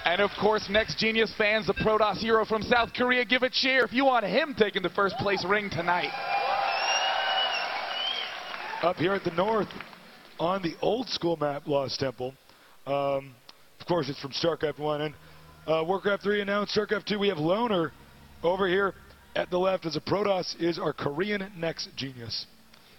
And of course, NEXGenius fans, the Protoss hero from South Korea, give a cheer if you want him taking the first place ring tonight. Up here at the north, on the old school map, Lost Temple. Of course, it's from StarCraft 1 and Warcraft 3, and now in StarCraft 2 we have Loner over here at the left as a Protoss is our Korean NEXGenius.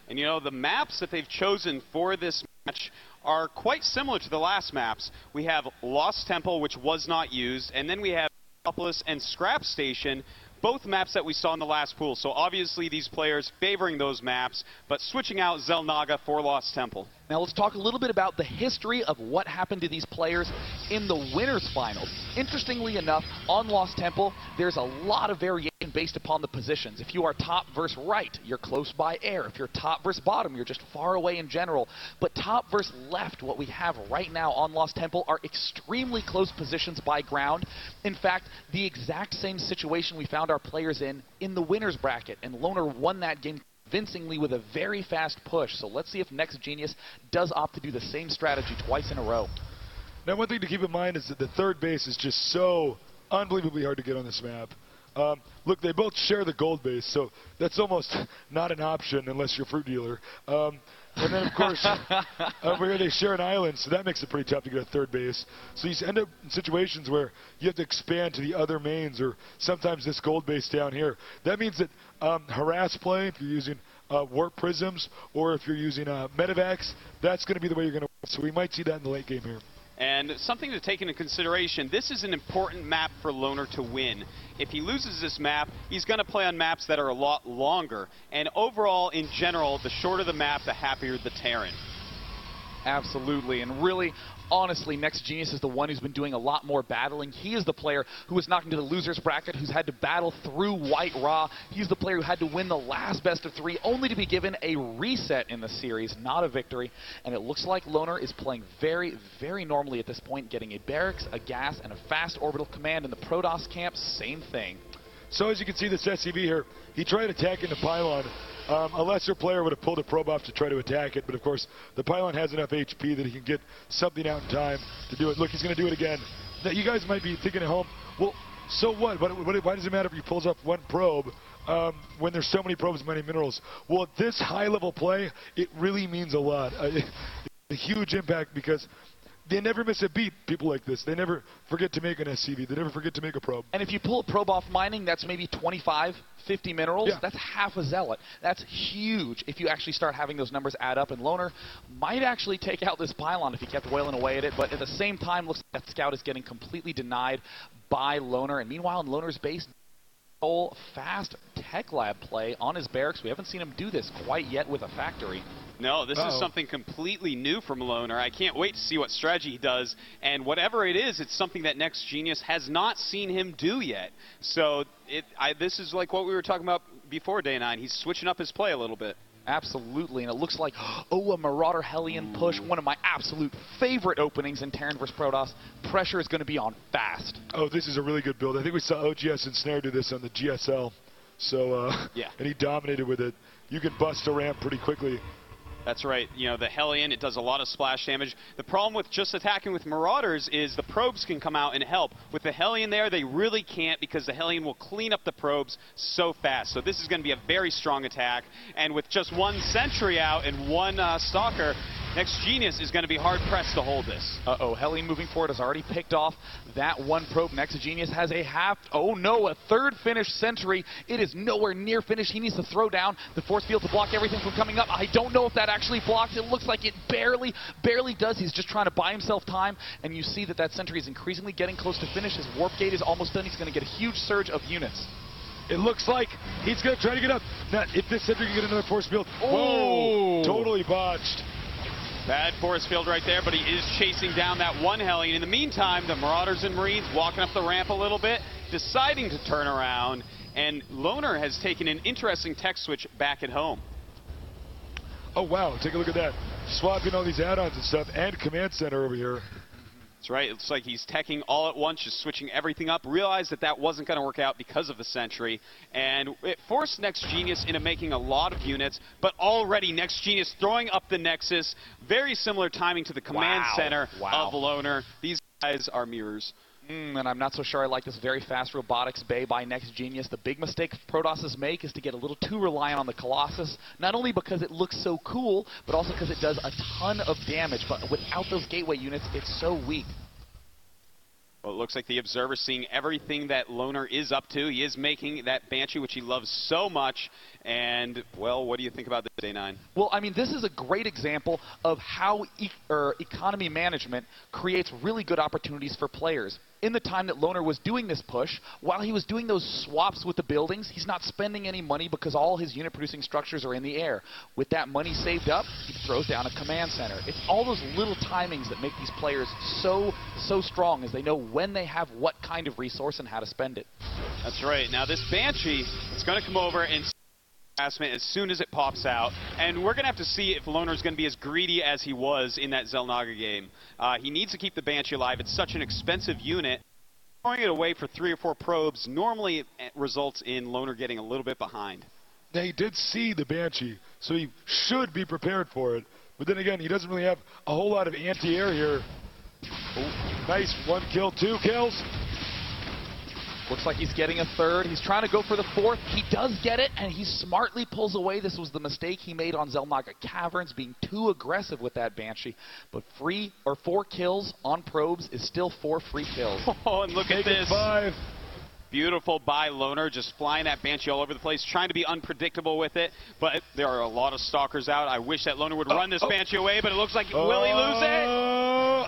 And you know, the maps that they've chosen for this match are quite similar to the last maps. We have Lost Temple, which was not used, and then we have Metropolis and Scrap Station, both maps that we saw in the last pool. So obviously these players favoring those maps, but switching out Xel'Naga for Lost Temple. Now let's talk a little bit about the history of what happened to these players in the winners finals. Interestingly enough, on Lost Temple, there's a lot of variation based upon the positions. If you are top versus right, you're close by air. If you're top versus bottom, you're just far away in general. But top versus left, what we have right now on Lost Temple, are extremely close positions by ground. In fact, the exact same situation we found our players in the winners bracket, and Loner won that game convincingly with a very fast push. So let's see if NEXGenius does opt to do the same strategy twice in a row. Now, one thing to keep in mind is that the third base is just so unbelievably hard to get on this map. Look, they both share the gold base, so that's almost not an option unless you're a fruit dealer. And then, of course, over here they share an island, so that makes it pretty tough to get a third base. So you end up in situations where you have to expand to the other mains, or sometimes this gold base down here. That means that harass play, if you're using warp prisms, or if you're using medevacs, that's going to be the way you're going to win. So we might see that in the late game here. And something to take into consideration, this is an important map for Loner to win. If he loses this map, he's going to play on maps that are a lot longer. And overall, in general, the shorter the map, the happier the Terran. Absolutely, and really, honestly, NEXGenius is the one who's been doing a lot more battling. He is the player who was knocked into the losers bracket, who's had to battle through White Raw. He's the player who had to win the last best of 3, only to be given a reset in the series, not a victory. And it looks like Loner is playing very, very normally at this point, getting a barracks, a gas, and a fast orbital command. In the Protoss camp, same thing. So as you can see, this SCV here, he tried attacking the pylon. A lesser player would have pulled a probe off to try to attack it, but of course, the pylon has enough HP that he can get something out in time to do it. Look, he's going to do it again. Now, you guys might be thinking at home, well, so what? Why does it matter if he pulls off one probe when there's so many probes, many minerals? Well, at this high-level play, it really means a lot. It's a huge impact because they never miss a beat, people like this. They never forget to make an SCV. They never forget to make a probe. And if you pull a probe off mining, that's maybe 25, 50 minerals. Yeah. That's half a zealot. That's huge if you actually start having those numbers add up. And Loner might actually take out this pylon if he kept wailing away at it. But at the same time, looks like that scout is getting completely denied by Loner. And meanwhile, in Loner's base, whole fast tech lab play on his barracks. We haven't seen him do this quite yet with a factory. No, this is something completely new from Loner. I can't wait to see what strategy he does. And whatever it is, it's something that NEXGenius has not seen him do yet. So this is like what we were talking about before Day 9. He's switching up his play a little bit. Absolutely, and it looks like, a Marauder Hellion push, one of my absolute favorite openings in Terran vs. Protoss. Pressure is going to be on fast. Oh, this is a really good build. I think we saw OGS and Snare do this on the GSL. So, yeah. And he dominated with it. You can bust a ramp pretty quickly. That's right. You know, the Hellion, it does a lot of splash damage. The problem with just attacking with Marauders is the probes can come out and help. With the Hellion there, they really can't because the Hellion will clean up the probes so fast. So this is going to be a very strong attack. And with just one Sentry out and one Stalker, NEXGenius is going to be hard-pressed to hold this. Hellion moving forward has already picked off that one probe. NEXGenius has a third finished Sentry. It is nowhere near finished. He needs to throw down the force field to block everything from coming up. I don't know if that actually blocks. It looks like it barely does. He's just trying to buy himself time, and you see that Sentry is increasingly getting close to finish. His warp gate is almost done. He's going to get a huge surge of units. It looks like he's going to try to get up. Now, if this Sentry can get another force field, whoa, totally botched. Bad force field right there, but he is chasing down that one Hellion. In the meantime, the Marauders and Marines walking up the ramp a little bit, deciding to turn around, and Loner has taken an interesting tech switch back at home. Oh, wow, take a look at that. Swapping all these add-ons and stuff, and Command Center over here. That's right. It looks like he's teching all at once, just switching everything up. Realized that wasn't going to work out because of the Sentry. And it forced NEXGenius into making a lot of units, but already NEXGenius throwing up the Nexus. Very similar timing to the Command Center of Loner. These eyes are mirrors. And I'm not so sure I like this very fast robotics bay by NEXGenius. The big mistake Protosses make is to get a little too reliant on the Colossus, not only because it looks so cool, but also because it does a ton of damage. But without those gateway units, it's so weak. Well, it looks like the Observer's seeing everything that Loner is up to. He is making that Banshee, which he loves so much. And, well, what do you think about this, Day 9? Well, I mean, this is a great example of how economy management creates really good opportunities for players. In the time that Loner was doing this push, while he was doing those swaps with the buildings, he's not spending any money because all his unit-producing structures are in the air. With that money saved up, he throws down a command center. It's all those little timings that make these players so strong, as they know when they have what kind of resource and how to spend it. That's right. Now, this Banshee is going to come over and as soon as it pops out, and we're going to have to see if Loner's going to be as greedy as he was in that Xel'Naga game. He needs to keep the Banshee alive. It's such an expensive unit. Throwing it away for 3 or 4 probes normally results in Loner getting a little bit behind. Now, he did see the Banshee, so he should be prepared for it. But then again, he doesn't really have a whole lot of anti-air here. Oh, nice 1 kill, 2 kills. Looks like he's getting a 3rd. He's trying to go for the 4th. He does get it, and he smartly pulls away. This was the mistake he made on Xel'Naga Caverns, being too aggressive with that Banshee. But 4 kills on probes is still 4 free kills. Oh, and look at this. 5. Beautiful by Loner, just flying that Banshee all over the place, trying to be unpredictable with it. But there are a lot of stalkers out. I wish that Loner would run this Banshee away, but it looks like, will he lose it?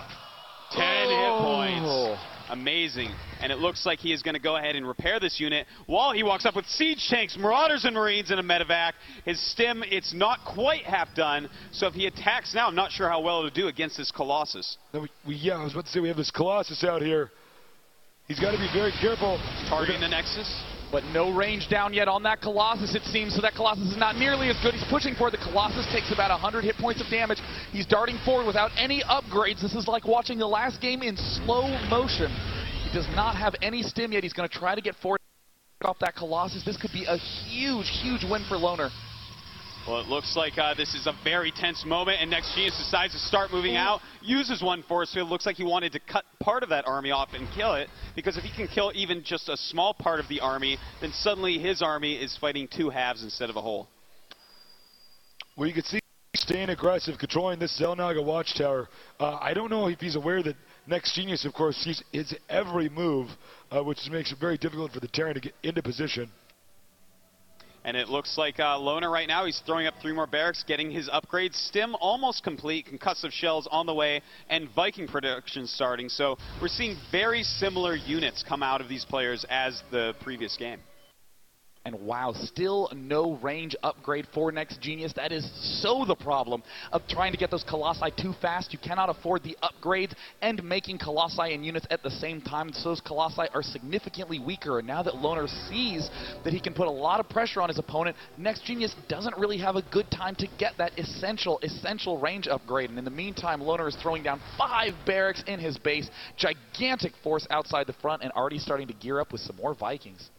10 hit points. Amazing. And it looks like he is going to go ahead and repair this unit while he walks up with siege tanks, marauders, and marines in a medevac. His stim, it's not quite half done, so if he attacks now, I'm not sure how well it'll do against this Colossus. Yeah, I was about to say, we have this Colossus out here. He's got to be very careful. Targeting the Nexus. But no range down yet on that Colossus, it seems, so that Colossus is not nearly as good. He's pushing for it. The Colossus takes about 100 hit points of damage. He's darting forward without any upgrades. This is like watching the last game in slow motion. He does not have any stim yet. He's going to try to get forward off that Colossus. This could be a huge win for Loner. Well, it looks like this is a very tense moment, and NEXGenius decides to start moving out, uses 1 force field. It looks like he wanted to cut part of that army off and kill it, because if he can kill even just a small part of the army, then suddenly his army is fighting 2 halves instead of a whole. Well, you can see staying aggressive, controlling this Xel'Naga watchtower. I don't know if he's aware that NEXGenius, of course, sees his every move, which makes it very difficult for the Terran to get into position. And it looks like Loner right now, he's throwing up 3 more barracks, getting his upgrades. Stim almost complete, concussive shells on the way, and Viking production starting. So we're seeing very similar units come out of these players as the previous game. And wow, still no range upgrade for NEXGenius. That is so the problem of trying to get those Colossi too fast. You cannot afford the upgrades and making Colossi and units at the same time. So those Colossi are significantly weaker. And now that Loner sees that he can put a lot of pressure on his opponent, NEXGenius doesn't really have a good time to get that essential range upgrade. And in the meantime, Loner is throwing down 5 barracks in his base. Gigantic force outside the front, and already starting to gear up with some more Vikings.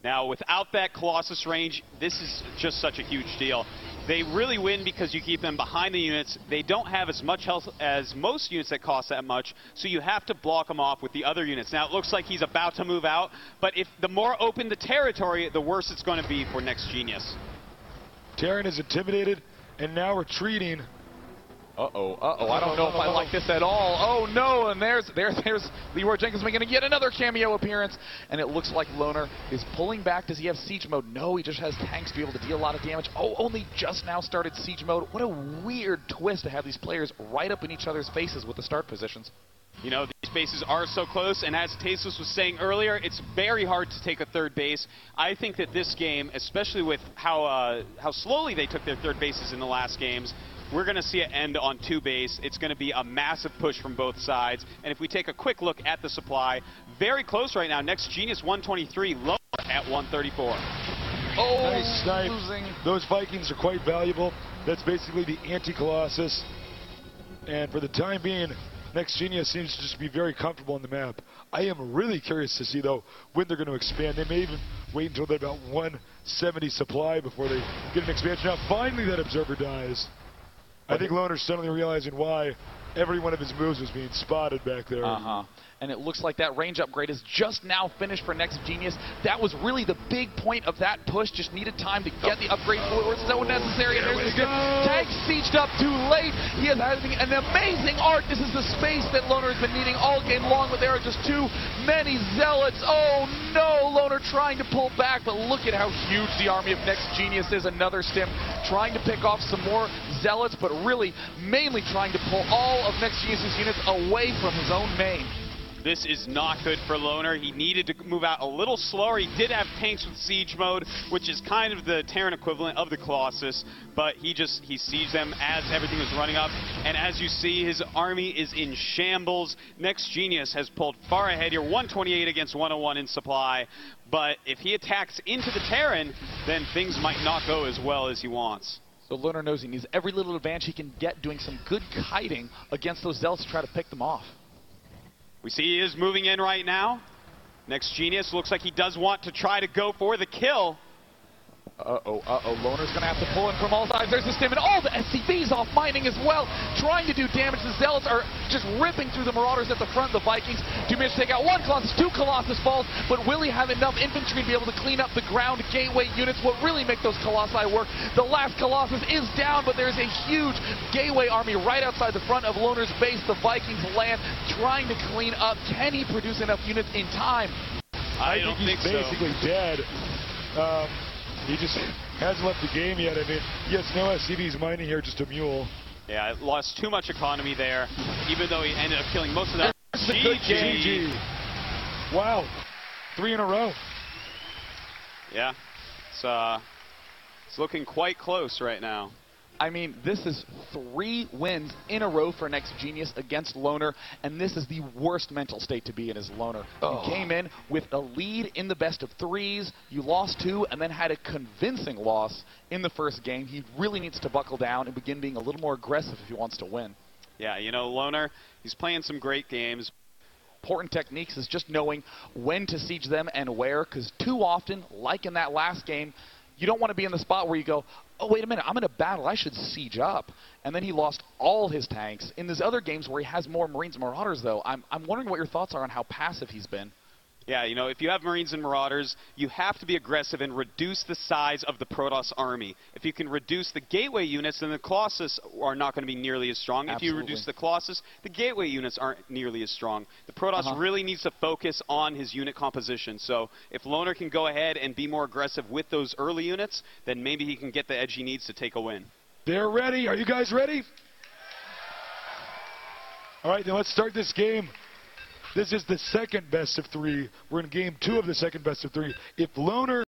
Now, without that Colossus range, this is just such a huge deal. They really win because you keep them behind the units. They don't have as much health as most units that cost that much, so you have to block them off with the other units. Now, it looks like he's about to move out, but if the more open the territory, the worse it's going to be for NEXGenius. Terran is intimidated and now retreating. I don't know if I like this at all. Oh no, and there's Leroy Jenkins making yet another cameo appearance, and it looks like Loner is pulling back. Does he have siege mode? No, he just has tanks to be able to deal a lot of damage. Oh, only just now started siege mode. What a weird twist to have these players right up in each other's faces with the start positions. You know, these bases are so close, and as Tasteless was saying earlier, it's very hard to take a 3rd base. I think that this game, especially with how slowly they took their 3rd bases in the last games, we're going to see it end on 2 base. It's going to be a massive push from both sides. And if we take a quick look at the supply, very close right now. NEXGenius 123, Loner at 134. Oh, nice snipe. Losing. Those Vikings are quite valuable. That's basically the anti-Colossus. And for the time being, NEXGenius seems to just be very comfortable on the map. I am really curious to see, though, when they're going to expand. They may even wait until they're about 170 supply before they get an expansion. Now, finally, that Observer dies. I think Loner's suddenly realizing why every one of his moves was being spotted back there. And it looks like that range upgrade is just now finished for NEXGenius. That was really the big point of that push. Just needed time to get the upgrade forward. So necessary. And there's this tank sieged up too late. He is having an amazing arc. This is the space that Loner has been needing all game long, but there are just too many zealots. Oh no, Loner trying to pull back, but look at how huge the army of NEXGenius is. Another stim trying to pick off some more zealots, but really mainly trying to pull all of NEXGenius' units away from his own main. This is not good for Loner. He needed to move out a little slower. He did have tanks with siege mode, which is kind of the Terran equivalent of the Colossus, but he sieged them as everything was running up. And as you see, his army is in shambles. NEXGenius has pulled far ahead here, 128 against 101 in supply. But if he attacks into the Terran, then things might not go as well as he wants. So Loner knows he needs every little advantage he can get doing some good kiting against those zealots to try to pick them off. We see he is moving in right now. NEXGenius looks like he does want to try to go for the kill. Loner's going to have to pull in from all sides. There's the stim, and all the SCVs off mining as well, trying to do damage. The Zealots are just ripping through the Marauders at the front. The Vikings do manage to take out one Colossus, two Colossus falls, but will he have enough infantry to be able to clean up the ground gateway units? What really make those Colossi work? The last Colossus is down, but there's a huge gateway army right outside the front of Loner's base. The Vikings land, trying to clean up. Can he produce enough units in time? I don't think he's basically dead. He just hasn't left the game yet. I mean, yes, no SCVs mining here, just a mule. Yeah, lost too much economy there, even though he ended up killing most of that. GG. Wow. 3 in a row. Yeah. It's looking quite cllose right now. I mean, this is 3 wins in a row for NEXGenius against Loner, and this is the worst mental state to be in as Loner. You came in with a lead in the best of 3s, you lost 2, and then had a convincing loss in the first game. He really needs to buckle down and begin being a little more aggressive if he wants to win. Yeah, you know, Loner, he's playing some great games. Important techniques is just knowing when to siege them and where, because too often, like in that last game, you don't want to be in the spot where you go, oh, wait a minute, I'm in a battle, I should siege up. And then he lost all his tanks. In these other games where he has more Marines and Marauders, though, I'm wondering what your thoughts are on how passive he's been. Yeah, you know, if you have Marines and Marauders, you have to be aggressive and reduce the size of the Protoss army. If you can reduce the gateway units, then the Colossus are not going to be nearly as strong. Absolutely. If you reduce the Colossus, the gateway units aren't nearly as strong. The Protoss really needs to focus on his unit composition. So if Loner can go ahead and be more aggressive with those early units, then maybe he can get the edge he needs to take a win. They're ready. Are you guys ready? All right, then let's start this game. This is the second best of 3. We're in game 2 of the second best of 3. If Loner